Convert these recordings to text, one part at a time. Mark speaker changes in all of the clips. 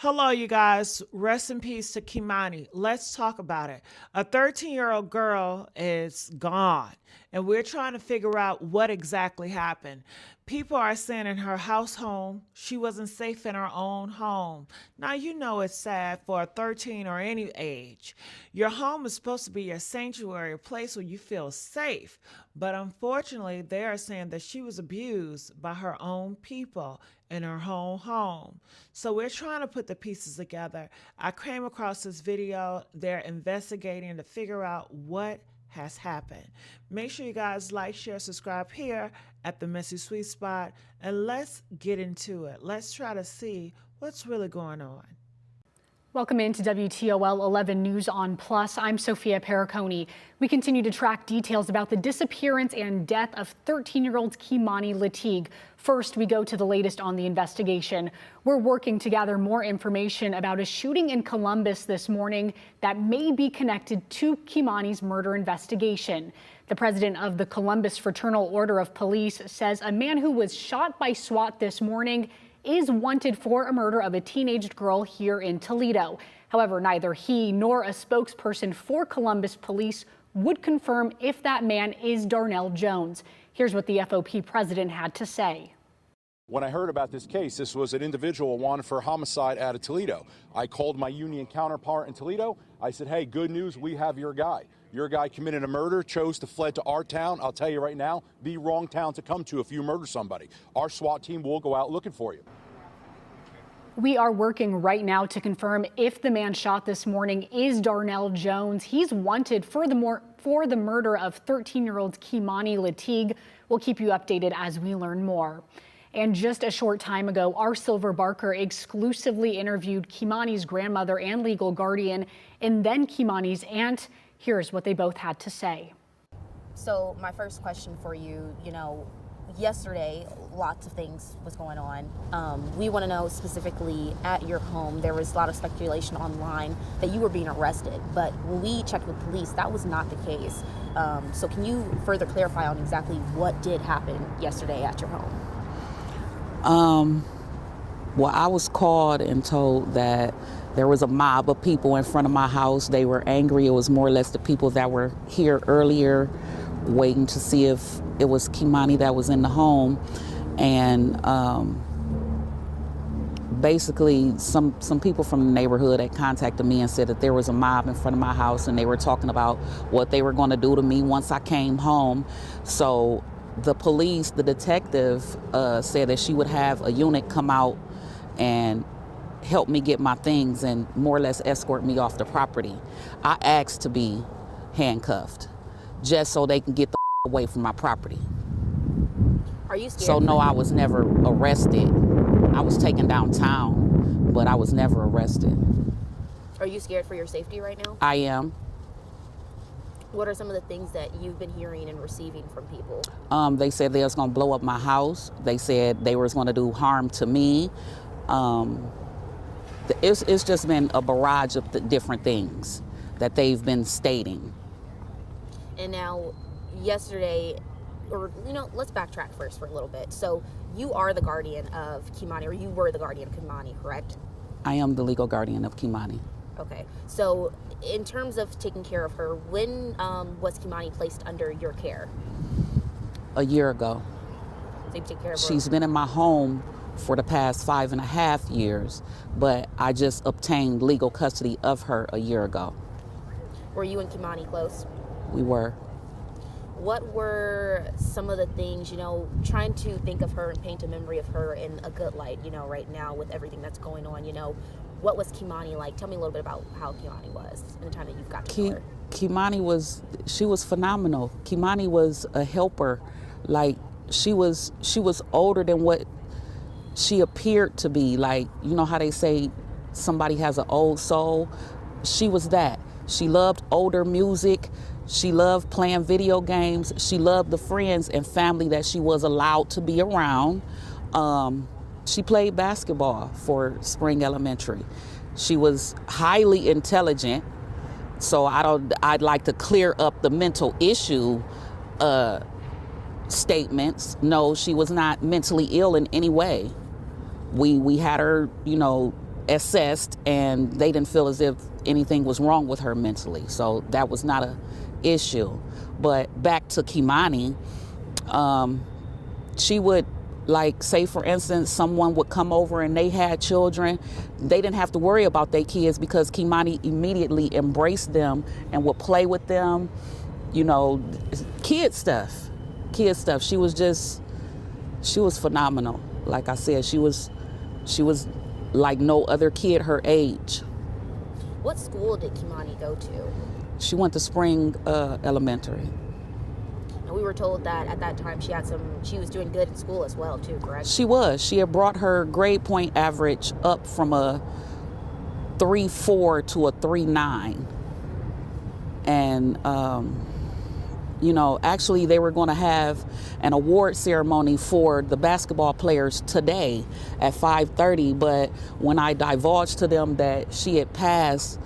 Speaker 1: Hello, you guys. Rest in peace to Kimani. Let's talk about it. A 13-year-old girl is gone, and we're trying to figure out what exactly happened. People are saying in her house home, she wasn't safe in her own home. Now, you know it's sad for a 13 or any age. Your home is supposed to be your sanctuary, a place where you feel safe. But unfortunately, they are saying that she was abused by her own people in her own home. So we're trying to put the pieces together. I came across this video. They're investigating to figure out what has happened. Make sure you guys like, share, subscribe here at the Messy Sweet Spot, and let's get into it. Let's try to see what's really going on.
Speaker 2: Welcome into WTOL 11 News on Plus. I'm Sophia Periconi. We continue to track details about the disappearance and death of 13-year-old Kimani Latigue. First, we go to the latest on the investigation. We're working to gather more information about a shooting in Columbus this morning that may be connected to Kimani's murder investigation. The president of the Columbus Fraternal Order of Police says a man who was shot by SWAT this morning is wanted for a murder of a teenage girl here in Toledo. However, neither he nor a spokesperson for Columbus Police would confirm if that man is Darnell Jones. Here's what the FOP president had to say.
Speaker 3: When I heard about this case, this was an individual wanted for homicide out of Toledo. I called my union counterpart in Toledo. I said, hey, good news, we have your guy. Your guy committed a murder, chose to fled to our town. I'll tell you right now, the wrong town to come to if you murder somebody. Our SWAT team will go out looking for you.
Speaker 2: We are working right now to confirm if the man shot this morning is Darnell Jones. He's wanted for the murder of 13-year-old Kei'Mani Latigue. We'll keep you updated as we learn more. And just a short time ago, our Silver Barker exclusively interviewed Kimani's grandmother and legal guardian, and then Kimani's aunt. Here's what they both had to say.
Speaker 4: So my first question for you, yesterday, lots of things was going on. We want to know specifically at your home, there was a lot of speculation online that you were being arrested, but when we checked with police, that was not the case. So can you further clarify on exactly what did happen yesterday at your home?
Speaker 5: Well, I was called and told that there was a mob of people in front of my house. They were angry. It was more or less the people that were here earlier waiting to see if it was Kimani that was in the home. And basically some people from the neighborhood had contacted me and said that there was a mob in front of my house and they were talking about what they were going to do to me once I came home. So the police, the detective said that she would have a unit come out and help me get my things and more or less escort me off the property. I asked to be handcuffed just so they can get the away from my property.
Speaker 4: Are you scared?
Speaker 5: So no, I was never arrested. I was taken downtown, but I was never arrested.
Speaker 4: Are you scared for your safety right now?
Speaker 5: I am.
Speaker 4: What are some of the things that you've been hearing and receiving from people?
Speaker 5: They said they was gonna blow up my house. They said they was gonna do harm to me. It's just been a barrage of different things that they've been stating.
Speaker 4: And now, yesterday, or let's backtrack first for a little bit. So you are the guardian of Kimani, or you were the guardian of Kimani, correct?
Speaker 5: I am the legal guardian of Kimani.
Speaker 4: Okay. So in terms of taking care of her, when was Kimani placed under your care?
Speaker 5: A year ago.
Speaker 4: So you take care of her?
Speaker 5: She's been in my home for the past 5.5 years, but I just obtained legal custody of her a year ago.
Speaker 4: Were you and Kimani close?
Speaker 5: We were.
Speaker 4: What were some of the things, trying to think of her and paint a memory of her in a good light, right now with everything that's going on, what was Kimani like? Tell me a little bit about how Kimani was in the time that you've got to know her.
Speaker 5: Kimani was phenomenal. Kimani was a helper. Like, she was older than what she appeared to be. Like, you know how they say somebody has an old soul? She was that. She loved older music. She loved playing video games. She loved the friends and family that she was allowed to be around. She played basketball for Spring Elementary. She was highly intelligent. So I'd like to clear up the mental issue statements. No, she was not mentally ill in any way. We had her, assessed, and they didn't feel as if anything was wrong with her mentally. So that was not a issue. But back to Kimani, she would, like, say for instance, someone would come over and they had children. They didn't have to worry about their kids because Kimani immediately embraced them and would play with them, you know, kid stuff. She was phenomenal. Like I said, she was like no other kid her age.
Speaker 4: What school did Kimani go to?
Speaker 5: She went to Spring Elementary.
Speaker 4: And we were told that at that time she was doing good in school as well too, correct?
Speaker 5: She was. She had brought her grade point average up from a 3.4 to a 3.9. And you know, actually they were going to have an award ceremony for the basketball players today at 5:30, but when I divulged to them that she had passed,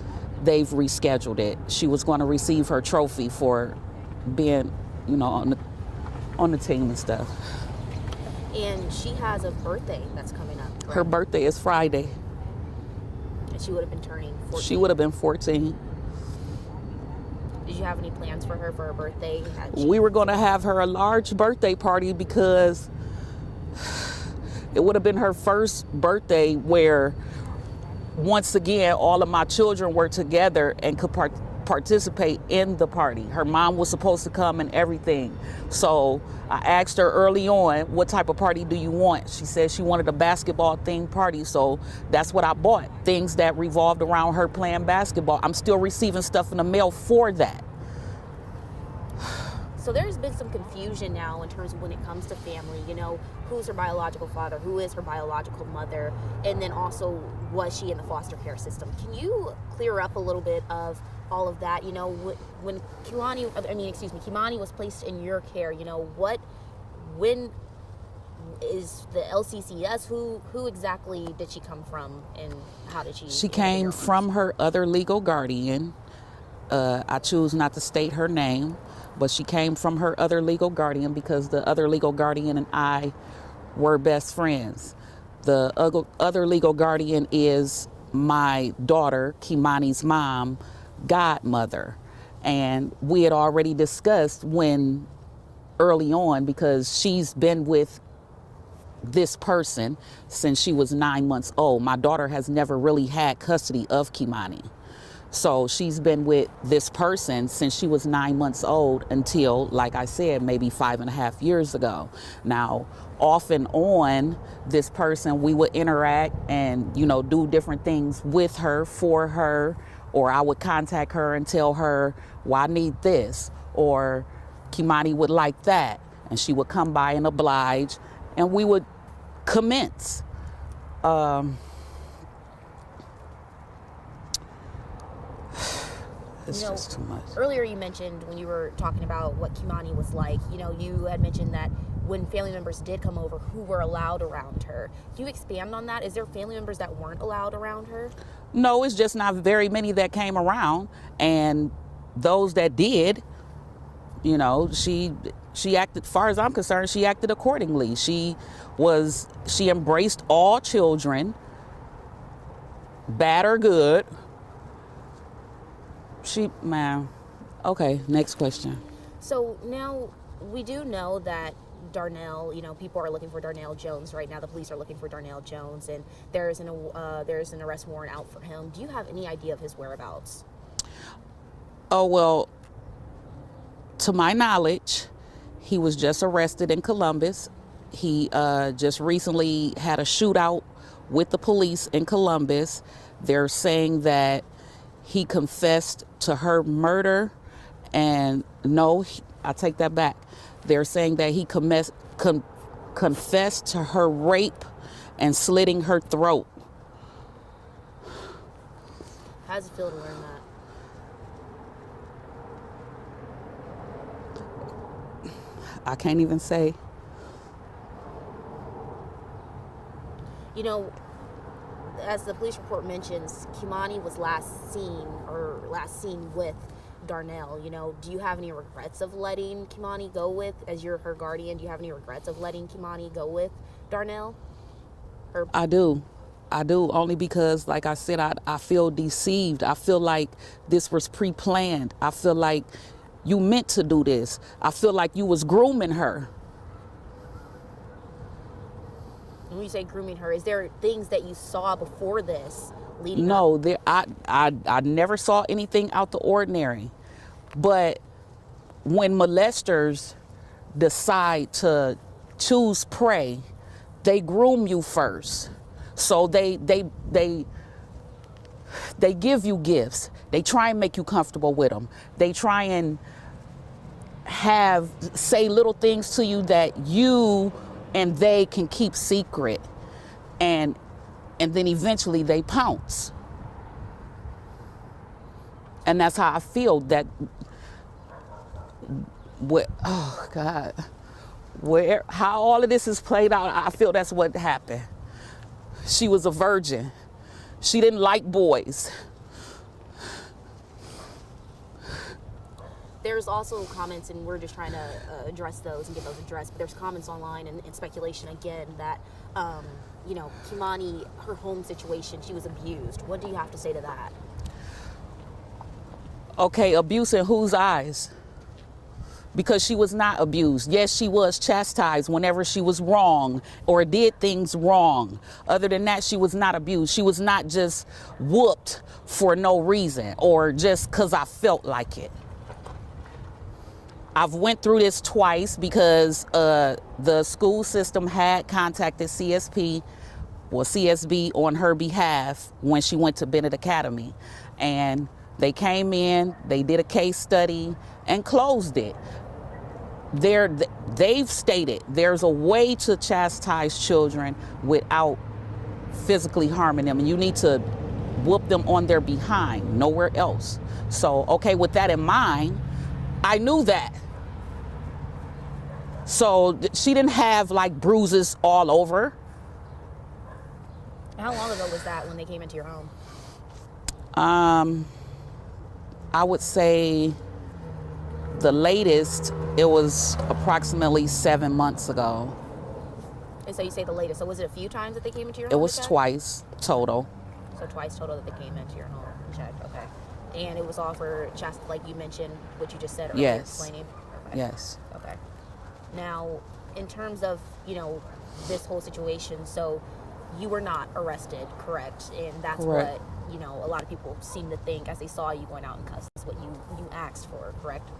Speaker 5: they've rescheduled it. She was going to receive her trophy for being, you know, on the team and stuff.
Speaker 4: And she has a birthday that's coming up, correct?
Speaker 5: Her birthday is Friday.
Speaker 4: And she would have been turning 14.
Speaker 5: She would have been 14.
Speaker 4: Did you have any plans for her birthday?
Speaker 5: We were going to have her a large birthday party because it would have been her first birthday where, once again, all of my children were together and could participate in the party. Her mom was supposed to come and everything. So I asked her early on, what type of party do you want? She said she wanted a basketball themed party. So that's what I bought. Things that revolved around her playing basketball. I'm still receiving stuff in the mail for that.
Speaker 4: So there's been some confusion now in terms of when it comes to family, you know, who's her biological father, who is her biological mother, and then also was she in the foster care system? Can you clear up a little bit of all of that? You know, when Kimani was placed in your care, you know, when is the LCCS, who exactly did she come from, and how did she?
Speaker 5: She came from her other legal guardian. I choose not to state her name, but she came from her other legal guardian because the other legal guardian and I were best friends. The other legal guardian is my daughter, Kimani's mom, godmother. And we had already discussed when early on, because she's been with this person since she was 9 months old. My daughter has never really had custody of Kimani. So she's been with this person since she was 9 months old until, like I said, maybe 5.5 years ago. Now, off and on, this person, we would interact and, you know, do different things with her, for her, or I would contact her and tell her, well, I need this, or Kimani would like that. And she would come by and oblige, and we would commence. It's just too much.
Speaker 4: Earlier you mentioned, when you were talking about what Kimani was like, you know, you had mentioned that when family members did come over, who were allowed around her. Can you expand on that? Is there family members that weren't allowed around her?
Speaker 5: No, it's just not very many that came around. And those that did, you know, she acted, as far as I'm concerned, she acted accordingly. She embraced all children, bad or good. Okay, next question.
Speaker 4: So now we do know that Darnell, you know, people are looking for Darnell Jones right now. The police are looking for Darnell Jones, and there's an arrest warrant out for him. Do you have any idea of his whereabouts?
Speaker 5: Oh, well, to my knowledge, he was just arrested in Columbus. He just recently had a shootout with the police in Columbus. They're saying that he confessed to her murder, and no, I take that back. They're saying that he confessed to her rape and slitting her throat.
Speaker 4: How does it feel to learn that?
Speaker 5: I can't even say.
Speaker 4: You know, as the police report mentions, Kimani was last seen with Darnell. You know, do you have any regrets of letting Kimani go with, as you're her guardian, do you have any regrets of letting Kimani go with Darnell?
Speaker 5: I do. I do, only because, like I said, I feel deceived. I feel like this was pre-planned. I feel like you meant to do this. I feel like you was grooming her.
Speaker 4: When you say grooming her, is there things that you saw before this leading
Speaker 5: No,
Speaker 4: up?
Speaker 5: I never saw anything out the ordinary. But when molesters decide to choose prey, they groom you first. So they give you gifts. They try and make you comfortable with them. They try and say little things to you that you and they can keep secret, and then eventually they pounce. And that's how I feel that oh God, how all of this is played out, I feel that's what happened. She was a virgin. She didn't like boys.
Speaker 4: There's also comments, and we're just trying to address those and get those addressed, but there's comments online and speculation again that, you know, Kimani, her home situation, she was abused. What do you have to say to that?
Speaker 5: Okay, abuse in whose eyes? Because she was not abused. Yes, she was chastised whenever she was wrong or did things wrong. Other than that, she was not abused. She was not just whooped for no reason or just because I felt like it. I've went through this twice because the school system had contacted CSB on her behalf when she went to Bennett Academy. And they came in, they did a case study and closed it. They've stated there's a way to chastise children without physically harming them, and you need to whoop them on their behind, nowhere else. So, okay, with that in mind, I knew that. So she didn't have like bruises all over.
Speaker 4: How long ago was that when they came into your home?
Speaker 5: I would say the latest, it was approximately 7 months ago.
Speaker 4: And so you say the latest. So was it a few times that they came into your
Speaker 5: It
Speaker 4: home?
Speaker 5: was twice total.
Speaker 4: So twice total that they came into your home and checked. Okay. And it was all for like you mentioned, what you just said earlier,
Speaker 5: Yes.
Speaker 4: explaining? Okay.
Speaker 5: Yes.
Speaker 4: Okay. Now, in terms of, you know, this whole situation, so you were not arrested, correct? And that's
Speaker 5: Correct.
Speaker 4: what, you know, a lot of people seem to think as they saw you going out in custody. That's what you asked for, correct?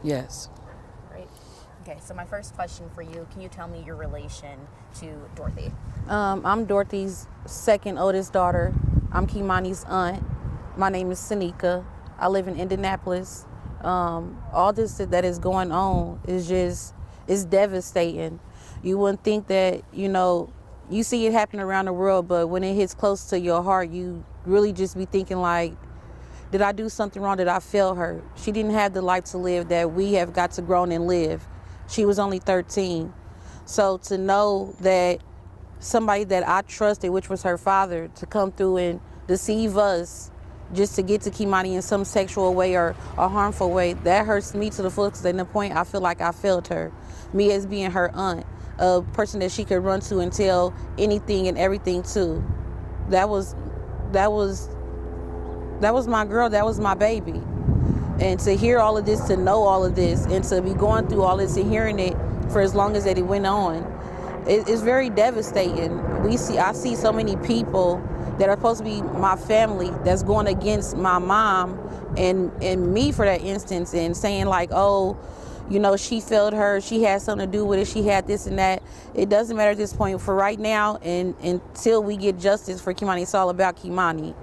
Speaker 5: Yes.
Speaker 4: Right. Okay, so my first question for you, can you tell me your relation to Dorothy?
Speaker 6: I'm Dorothy's second oldest daughter. I'm Kei'Mani's aunt. My name is Sanika. I live in Indianapolis. All this that is going on is devastating. You wouldn't think that, you know, you see it happen around the world, but when it hits close to your heart, you really just be thinking like, did I do something wrong? Did I fail her? She didn't have the life to live that we have got to grow and live. She was only 13. So to know that somebody that I trusted, which was her father, to come through and deceive us just to get to Kimani in some sexual way or a harmful way, that hurts me to the fullest. At the point I feel like I failed her. Me as being her aunt, a person that she could run to and tell anything and everything to. That was my girl, that was my baby. And to hear all of this, to know all of this, and to be going through all this and hearing it for as long as that it went on, it's very devastating. I see so many people that are supposed to be my family that's going against my mom and me for that instance, and saying like, oh, you know, she failed her, she had something to do with it, she had this and that. It doesn't matter at this point. For right now, and until we get justice for Kimani, it's all about Kimani.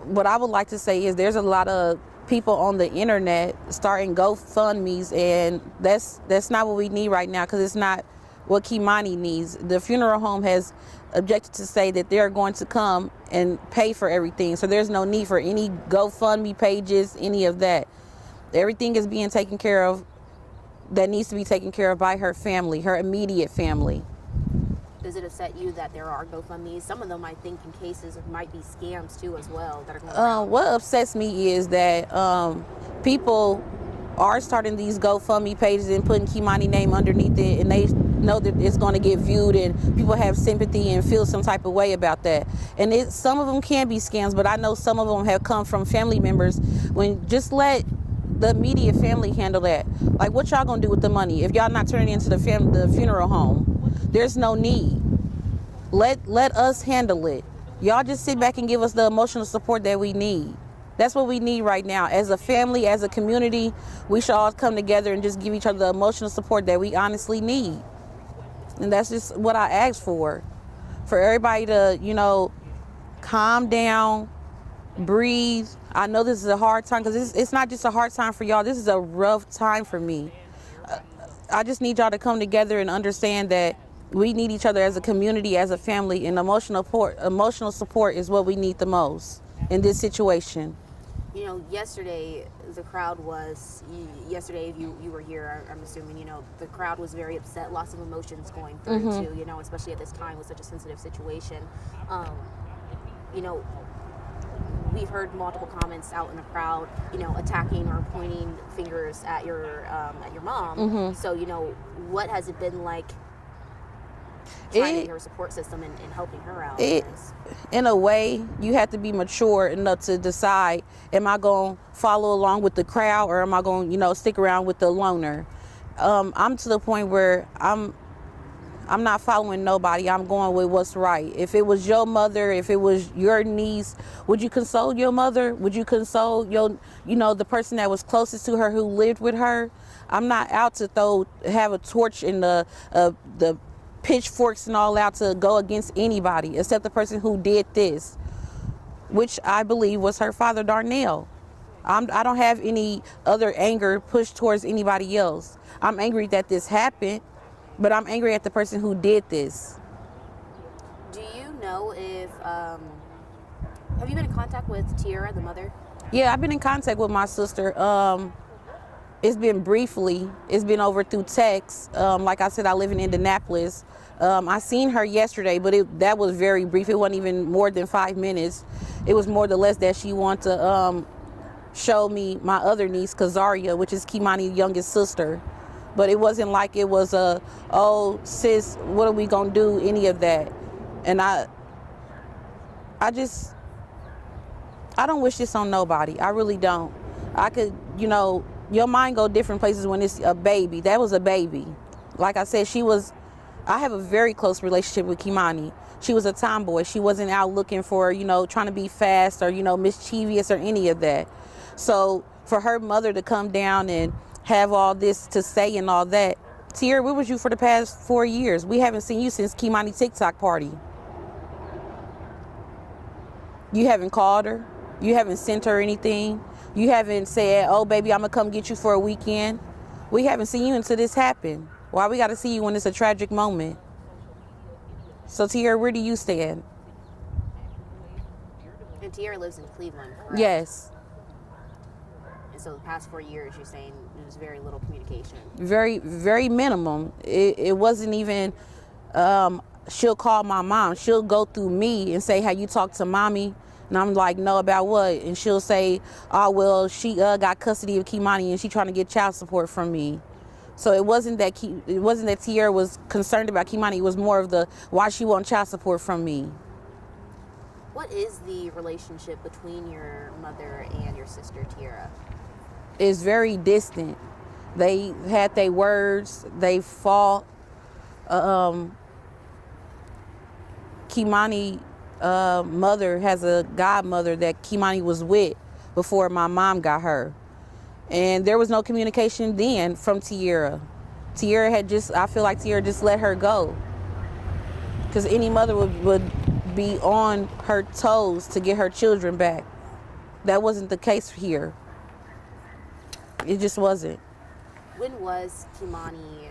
Speaker 6: What I would like to say is there's a lot of people on the internet starting GoFundMes, and that's not what we need right now, because it's not what Kimani needs. The funeral home has objected to say that they're going to come and pay for everything, so there's no need for any GoFundMe pages, any of that. Everything is being taken care of that needs to be taken care of by her family, her immediate family.
Speaker 4: Does it upset you that there are GoFundMes? Some of them, I think, in cases might be scams too as well that are going around.
Speaker 6: What upsets me is that people are starting these GoFundMe pages and putting Kimani's name underneath it, and know that it's going to get viewed and people have sympathy and feel some type of way about that. And some of them can be scams, but I know some of them have come from family members. When just let the immediate family handle that. Like, what y'all gonna do with the money if y'all not turning it into the funeral home? There's no need. Let us handle it. Y'all just sit back and give us the emotional support that we need. That's what we need right now. As a family, as a community, we should all come together and just give each other the emotional support that we honestly need. And that's just what I ask for everybody to, calm down, breathe. I know this is a hard time, because it's not just a hard time for y'all. This is a rough time for me. I just need y'all to come together and understand that we need each other as a community, as a family, and emotional support is what we need the most in this situation.
Speaker 4: Yesterday the crowd was, yesterday you were here, I'm assuming, the crowd was very upset, lots of emotions going through too, especially at this time with such a sensitive situation. We've heard multiple comments out in the crowd, attacking or pointing fingers at your mom. So, what has it been like trying to get her support system and helping her out?
Speaker 6: In a way, you have to be mature enough to decide, am I going to follow along with the crowd, or am I going to, stick around with the loner? I'm to the point where I'm not following nobody. I'm going with what's right. If it was your mother, if it was your niece, would you console your mother? Would you console the person that was closest to her, who lived with her? I'm not out to have a torch and the pitchforks and all out to go against anybody except the person who did this, which I believe was her father, Darnell. I don't have any other anger pushed towards anybody else. I'm angry that this happened, but I'm angry at the person who did this.
Speaker 4: Do you know if, have you been in contact with Tiara, the mother?
Speaker 6: Yeah, I've been in contact with my sister. It's been briefly. It's been over through text. Like I said, I live in Indianapolis. I seen her yesterday, but that was very brief. It wasn't even more than 5 minutes. It was more or less that she wanted to show me my other niece, Kazaria, which is Kimani's youngest sister. But it wasn't like it was oh, sis, what are we gonna do, any of that. And I don't wish this on nobody. I really don't. I could, your mind go different places when it's a baby. That was a baby. Like I said, I have a very close relationship with Kei'Mani. She was a tomboy. She wasn't out looking for, trying to be fast or, mischievous or any of that. So for her mother to come down and have all this to say and all that. Tiara, where was you for the past 4 years? We haven't seen you since Kimani TikTok party. You haven't called her. You haven't sent her anything. You haven't said, oh, baby, I'm going to come get you for a weekend. We haven't seen you until this happened. Why we got to see you when it's a tragic moment? So, Tiara, where do you stand?
Speaker 4: And Tiara lives in Cleveland, correct?
Speaker 6: Yes.
Speaker 4: And so the past 4 years, you're saying there was very little communication.
Speaker 6: Very, very minimum. It wasn't even, she'll call my mom. She'll go through me and say, have you talked to mommy? And I'm like, no, about what? And she'll say, oh, well, she got custody of Kimani and she trying to get child support from me. So it wasn't that Tiara was concerned about Kimani. It was more of the why she want child support from me.
Speaker 4: What is the relationship between your mother and your sister, Tiara?
Speaker 6: It's very distant. They had their words. They fought. Kimani mother has a godmother that Kimani was with before my mom got her. And there was no communication then from Tiara. I feel like Tiara just let her go. Because any mother would be on her toes to get her children back. That wasn't the case here. It just wasn't.
Speaker 4: When was Kimani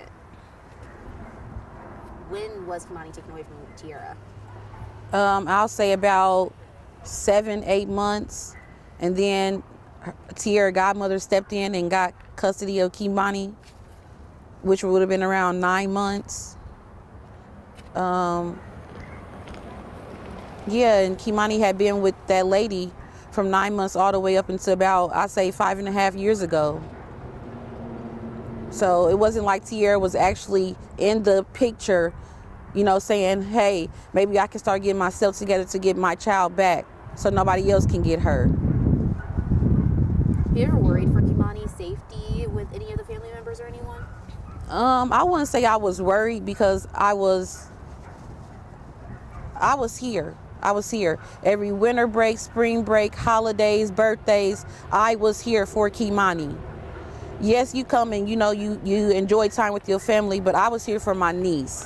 Speaker 4: taken away from Tiara?
Speaker 6: I'll say about 7-8 months. And then Tiara godmother stepped in and got custody of Kimani, which would have been around 9 months. Yeah, and Kimani had been with that lady from 9 months all the way up until about, I say, 5.5 years ago. So it wasn't like Tierra was actually in the picture, you know, saying, hey, maybe I can start getting myself together to get my child back so nobody else can get her.
Speaker 4: You ever worried for Kimani's safety with any of the family members or anyone?
Speaker 6: I wouldn't say I was worried because I was here. I was here. Every winter break, spring break, holidays, birthdays, I was here for Kei'Mani. Yes, you come and you know you enjoy time with your family, but I was here for my niece.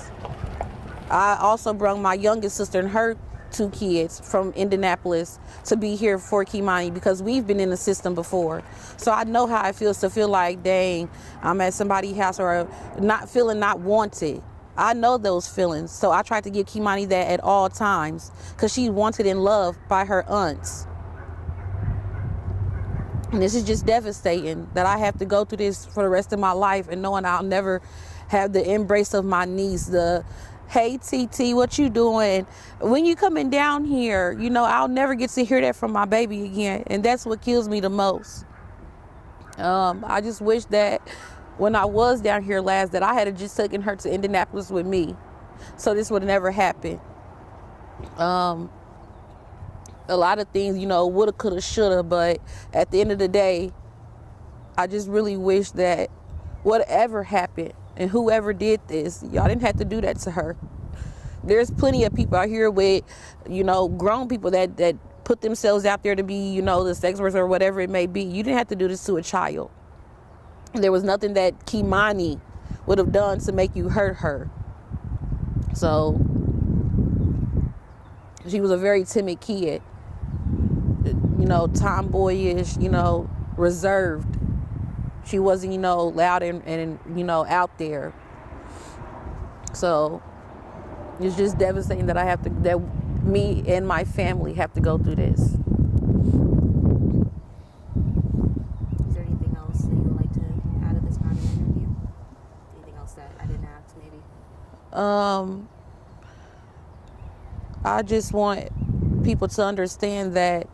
Speaker 6: I also brought my youngest sister and her 2 kids from Indianapolis to be here for Kei'Mani because we've been in the system before. So I know how it feels to feel like, dang, I'm at somebody's house or not wanted. I know those feelings. So I tried to give Kei'Mani that at all times because she's wanted and loved by her aunts. And this is just devastating that I have to go through this for the rest of my life and knowing I'll never have the embrace of my niece, the hey TT, what you doing? When you coming down here, you know, I'll never get to hear that from my baby again. And that's what kills me the most. I just wish that when I was down here last that I had just taken her to Indianapolis with me. So this would have never happened. A lot of things, you know, woulda, coulda, shoulda, but at the end of the day, I just really wish that whatever happened and whoever did this, y'all didn't have to do that to her. There's plenty of people out here with, you know, grown people that put themselves out there to be, you know, the sex workers or whatever it may be. You didn't have to do this to a child. There was nothing that Kimani would have done to make you hurt her. So she was a very timid kid, you know, tomboyish, you know, reserved. She wasn't, you know, loud and you know, out there. So it's just devastating that that me and my family have to go through this.
Speaker 4: Is there anything else that you would like to add at this part of the interview? Anything else that I didn't ask, maybe?
Speaker 6: I just want people to understand that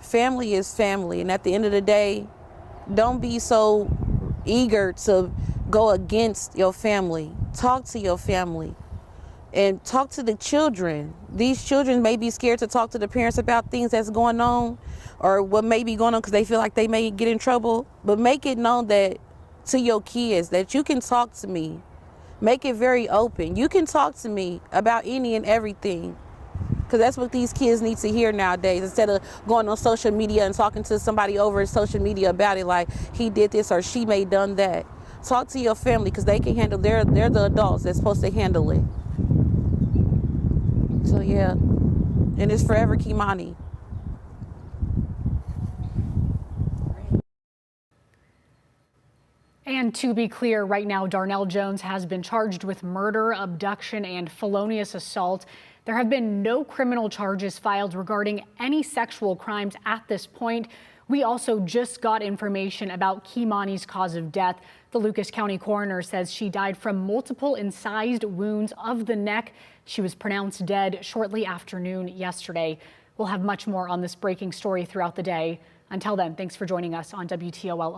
Speaker 6: family is family, and at the end of the day, don't be so eager to go against your family. Talk to your family and talk to the children. These children may be scared to talk to the parents about things that's going on or what may be going on because they feel like they may get in trouble. But make it known that to your kids that you can talk to me. Make it very open. You can talk to me about any and everything. Because that's what these kids need to hear nowadays. Instead of going on social media and talking to somebody over social media about it, like he did this or she may done that. Talk to your family because they can handle. They're the adults that's supposed to handle it. So yeah, and it's forever Kei'Mani.
Speaker 2: And to be clear, right now, Darnell Jones has been charged with murder, abduction, and felonious assault. There have been no criminal charges filed regarding any sexual crimes at this point. We also just got information about Kei'Mani's cause of death. The Lucas County coroner says she died from multiple incised wounds of the neck. She was pronounced dead shortly after noon yesterday. We'll have much more on this breaking story throughout the day. Until then, thanks for joining us on WTOL 11.